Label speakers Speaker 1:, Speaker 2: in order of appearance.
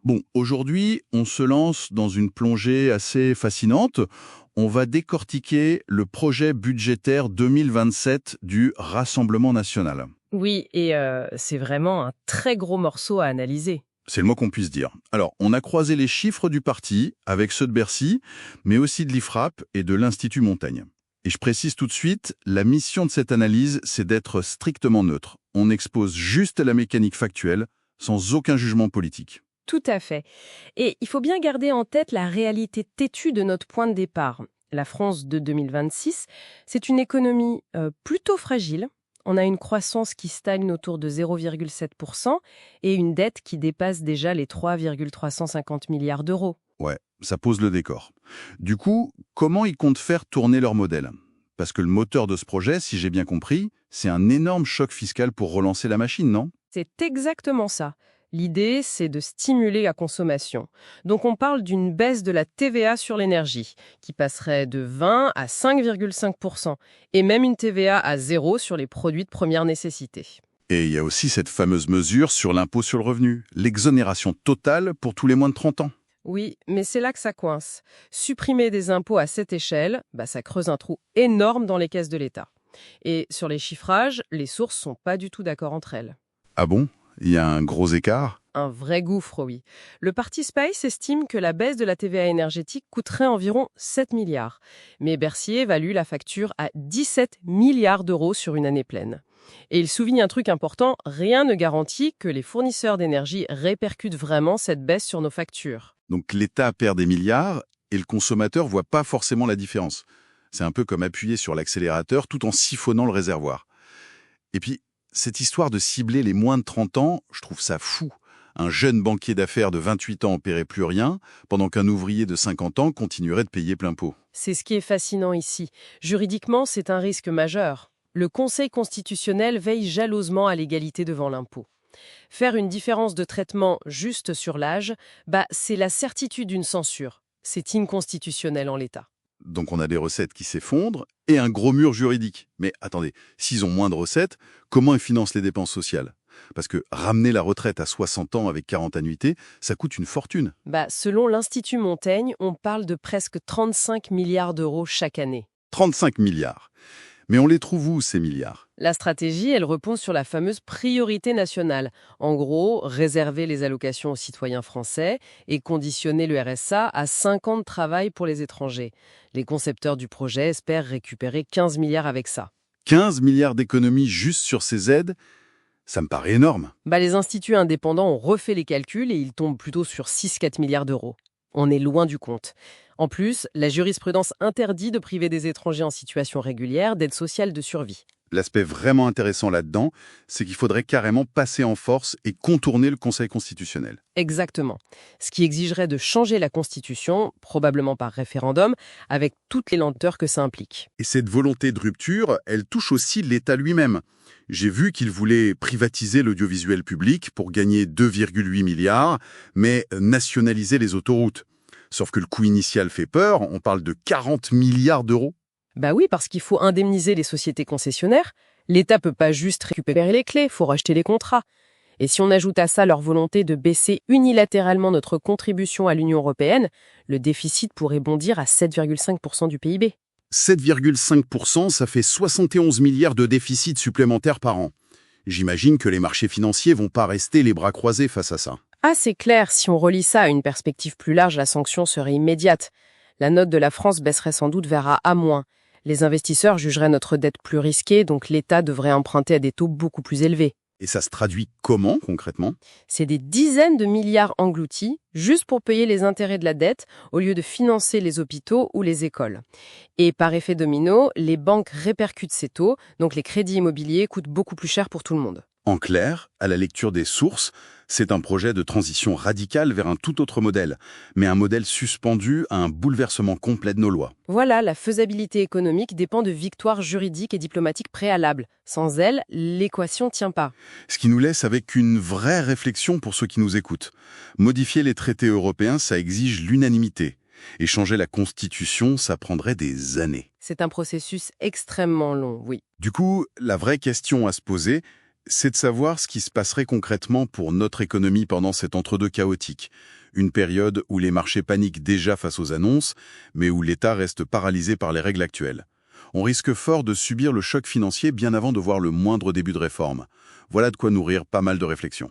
Speaker 1: Bon, aujourd'hui, on se lance dans une plongée assez fascinante. On va décortiquer le projet budgétaire 2027 du Rassemblement national.
Speaker 2: Oui, et c'est vraiment un très gros morceau à analyser.
Speaker 1: C'est le mot qu'on puisse dire. Alors, on a croisé les chiffres du parti avec ceux de Bercy, mais aussi de l'IFRAP et de l'Institut Montaigne. Et je précise tout de suite, la mission de cette analyse, c'est d'être strictement neutre. On expose juste la mécanique factuelle, sans aucun jugement politique.
Speaker 2: Tout à fait. Et il faut bien garder en tête la réalité têtue de notre point de départ. La France de 2026, c'est une économie plutôt fragile. On a une croissance qui stagne autour de 0,7% et une dette qui dépasse déjà les 3,350 milliards d'euros.
Speaker 1: Ouais, ça pose le décor. Du coup, comment ils comptent faire tourner leur modèle? Parce que le moteur de ce projet, si j'ai bien compris, c'est un énorme choc fiscal pour relancer la machine, non?
Speaker 2: C'est exactement ça. L'idée, c'est de stimuler la consommation. Donc on parle d'une baisse de la TVA sur l'énergie, qui passerait de 20 à 5,5%, et même une TVA à zéro sur les produits de première nécessité.
Speaker 1: Et il y a aussi cette fameuse mesure sur l'impôt sur le revenu, l'exonération totale pour tous les moins de 30 ans.
Speaker 2: Oui, mais c'est là que ça coince. Supprimer des impôts à cette échelle, ça creuse un trou énorme dans les caisses de l'État. Et sur les chiffrages, les sources sont pas du tout d'accord entre elles.
Speaker 1: Ah bon? Il y a un gros écart?
Speaker 2: Un vrai gouffre, oui. Le parti Space estime que la baisse de la TVA énergétique coûterait environ 7 milliards. Mais Bercy évalue la facture à 17 milliards d'euros sur une année pleine. Et il souligne un truc important, rien ne garantit que les fournisseurs d'énergie répercutent vraiment cette baisse sur nos factures.
Speaker 1: Donc l'État perd des milliards et le consommateur voit pas forcément la différence. C'est un peu comme appuyer sur l'accélérateur tout en siphonnant le réservoir. Et puis, cette histoire de cibler les moins de 30 ans, je trouve ça fou. Un jeune banquier d'affaires de 28 ans ne paierait plus rien, pendant qu'un ouvrier de 50 ans continuerait de payer plein pot.
Speaker 2: C'est ce qui est fascinant ici. Juridiquement, c'est un risque majeur. Le Conseil constitutionnel veille jalousement à l'égalité devant l'impôt. Faire une différence de traitement juste sur l'âge, c'est la certitude d'une censure. C'est inconstitutionnel en l'état.
Speaker 1: Donc on a des recettes qui s'effondrent et un gros mur juridique. Mais attendez, s'ils ont moins de recettes, comment ils financent les dépenses sociales? Parce que ramener la retraite à 60 ans avec 40 annuités, ça coûte une fortune.
Speaker 2: Selon l'Institut Montaigne, on parle de presque 35 milliards d'euros chaque année.
Speaker 1: 35 milliards. Mais on les trouve où, ces milliards?
Speaker 2: La stratégie, elle repose sur la fameuse priorité nationale. En gros, réserver les allocations aux citoyens français et conditionner le RSA à 5 ans de travail pour les étrangers. Les concepteurs du projet espèrent récupérer 15 milliards avec ça.
Speaker 1: 15 milliards d'économies juste sur ces aides, ça me paraît énorme.
Speaker 2: Les instituts indépendants ont refait les calculs et ils tombent plutôt sur 6-4 milliards d'euros. On est loin du compte. En plus, la jurisprudence interdit de priver des étrangers en situation régulière d'aide sociale de survie.
Speaker 1: L'aspect vraiment intéressant là-dedans, c'est qu'il faudrait carrément passer en force et contourner le Conseil constitutionnel.
Speaker 2: Exactement. Ce qui exigerait de changer la Constitution, probablement par référendum, avec toutes les lenteurs que ça implique.
Speaker 1: Et cette volonté de rupture, elle touche aussi l'État lui-même. J'ai vu qu'il voulait privatiser l'audiovisuel public pour gagner 2,8 milliards, mais nationaliser les autoroutes. Sauf que le coût initial fait peur, on parle de 40 milliards d'euros.
Speaker 2: Oui, parce qu'il faut indemniser les sociétés concessionnaires. L'État peut pas juste récupérer les clés, il faut racheter les contrats. Et si on ajoute à ça leur volonté de baisser unilatéralement notre contribution à l'Union européenne, le déficit pourrait bondir à 7,5% du PIB.
Speaker 1: 7,5%, ça fait 71 milliards de déficit supplémentaires par an. J'imagine que les marchés financiers vont pas rester les bras croisés face à ça.
Speaker 2: Ah, c'est clair, si on relie ça à une perspective plus large, la sanction serait immédiate. La note de la France baisserait sans doute vers A-. Les investisseurs jugeraient notre dette plus risquée, donc l'État devrait emprunter à des taux beaucoup plus élevés.
Speaker 1: Et ça se traduit comment, concrètement?
Speaker 2: C'est des dizaines de milliards engloutis, juste pour payer les intérêts de la dette, au lieu de financer les hôpitaux ou les écoles. Et par effet domino, les banques répercutent ces taux, donc les crédits immobiliers coûtent beaucoup plus cher pour tout le monde.
Speaker 1: En clair, à la lecture des sources, c'est un projet de transition radicale vers un tout autre modèle, mais un modèle suspendu à un bouleversement complet de nos lois.
Speaker 2: Voilà, la faisabilité économique dépend de victoires juridiques et diplomatiques préalables. Sans elles, l'équation tient pas.
Speaker 1: Ce qui nous laisse avec une vraie réflexion pour ceux qui nous écoutent. Modifier les traités européens, ça exige l'unanimité. Et changer la Constitution, ça prendrait des années.
Speaker 2: C'est un processus extrêmement long, oui.
Speaker 1: Du coup, la vraie question à se poser, C'est de savoir ce qui se passerait concrètement pour notre économie pendant cet entre-deux chaotique. Une période où les marchés paniquent déjà face aux annonces, mais où l'État reste paralysé par les règles actuelles. On risque fort de subir le choc financier bien avant de voir le moindre début de réforme. Voilà de quoi nourrir pas mal de réflexions.